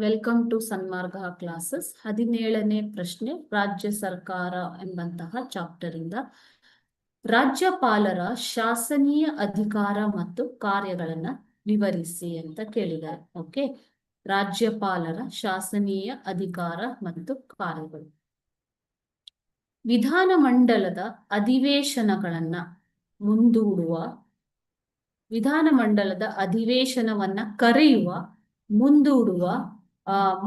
Welcome to Sanmarga classes. 17ನೇ ಪ್ರಶ್ನೆ ರಾಜ್ಯ ಸರ್ಕಾರ ಎಂಬಂತಹ ಚಾಪ್ಟರ್ ಇಂದ ರಾಜ್ಯಪಾಲರ ಶಾಸನೀಯ ಅಧಿಕಾರ ಮತ್ತು ಕಾರ್ಯಗಳನ್ನ ವಿವರಿಸಿ ಅಂತ ಕೇಳಿದ್ದಾರೆ. ಓಕೆ, ರಾಜ್ಯಪಾಲರ ಶಾಸನೀಯ ಅಧಿಕಾರ ಮತ್ತು ಕಾರ್ಯಗಳು. ವಿಧಾನಮಂಡಲದ ಅಧಿವೇಶನಗಳನ್ನ ಮುಂದೂಡುವ, ವಿಧಾನಮಂಡಲದ ಅಧಿವೇಶನವನ್ನ ಕರೆಯುವ, ಮುಂದೂಡುವ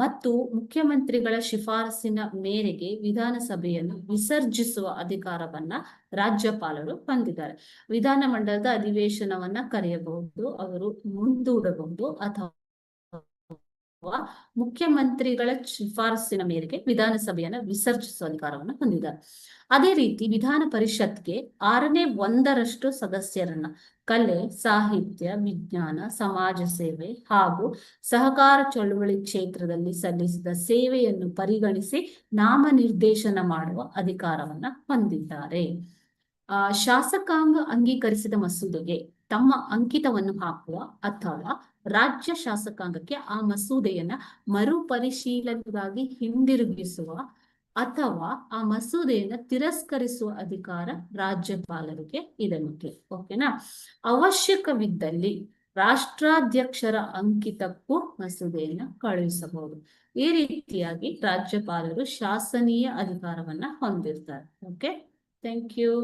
ಮತ್ತು ಮುಖ್ಯಮಂತ್ರಿಗಳ ಶಿಫಾರಸಿನ ಮೇರೆಗೆ ವಿಧಾನಸಭೆಯನ್ನು ವಿಸರ್ಜಿಸುವ ಅಧಿಕಾರವನ್ನ ರಾಜ್ಯಪಾಲರು ಹೊಂದಿದ್ದಾರೆ. ವಿಧಾನಮಂಡಲದ ಅಧಿವೇಶನವನ್ನ ಕರೆಯಬಹುದು, ಅವರು ಮುಂದೂಡಬಹುದು ಅಥವಾ ಮುಖ್ಯಮಂತ್ರಿಗಳ ಶಿಫಾರಸಿನ ಮೇರೆಗೆ ವಿಧಾನಸಭೆಯನ್ನ ವಿಸರ್ಜಿಸುವ ಅಧಿಕಾರವನ್ನು ಹೊಂದಿದ್ದಾರೆ. ಅದೇ ರೀತಿ ವಿಧಾನ ಪರಿಷತ್ಗೆ 1/6 ಸದಸ್ಯರನ್ನ ಕಲೆ, ಸಾಹಿತ್ಯ, ವಿಜ್ಞಾನ, ಸಮಾಜ ಸೇವೆ ಹಾಗೂ ಸಹಕಾರ ಚಳುವಳಿ ಕ್ಷೇತ್ರದಲ್ಲಿ ಸಲ್ಲಿಸಿದ ಸೇವೆಯನ್ನು ಪರಿಗಣಿಸಿ ನಾಮನಿರ್ದೇಶನ ಮಾಡುವ ಅಧಿಕಾರವನ್ನ ಹೊಂದಿದ್ದಾರೆ. ಶಾಸಕಾಂಗ ಅಂಗೀಕರಿಸಿದ ಮಸೂದೆಗೆ ತಮ್ಮ ಅಂಕಿತವನ್ನು ಹಾಕುವ ಅಥವಾ ರಾಜ್ಯ ಶಾಸಕಾಂಗಕ್ಕೆ ಆ ಮಸೂದೆಯನ್ನ ಮರುಪರಿಶೀಲನೆಗಾಗಿ ಹಿಂದಿರುಗಿಸುವ ಅಥವಾ ಆ ಮಸೂದೆಯನ್ನ ತಿರಸ್ಕರಿಸುವ ಅಧಿಕಾರ ರಾಜ್ಯಪಾಲರಿಗೆ ಇದೆ ಮಕ್ಕಳು. ಓಕೆನಾ? ಅವಶ್ಯಕವಿದ್ದಲ್ಲಿ ರಾಷ್ಟ್ರಾಧ್ಯಕ್ಷರ ಅಂಕಿತಕ್ಕೂ ಮಸೂದೆಯನ್ನ ಕಳುಹಿಸಬಹುದು. ಈ ರೀತಿಯಾಗಿ ರಾಜ್ಯಪಾಲರು ಶಾಸನೀಯ ಅಧಿಕಾರವನ್ನ ಹೊಂದಿರ್ತಾರೆ. Okay, thank you.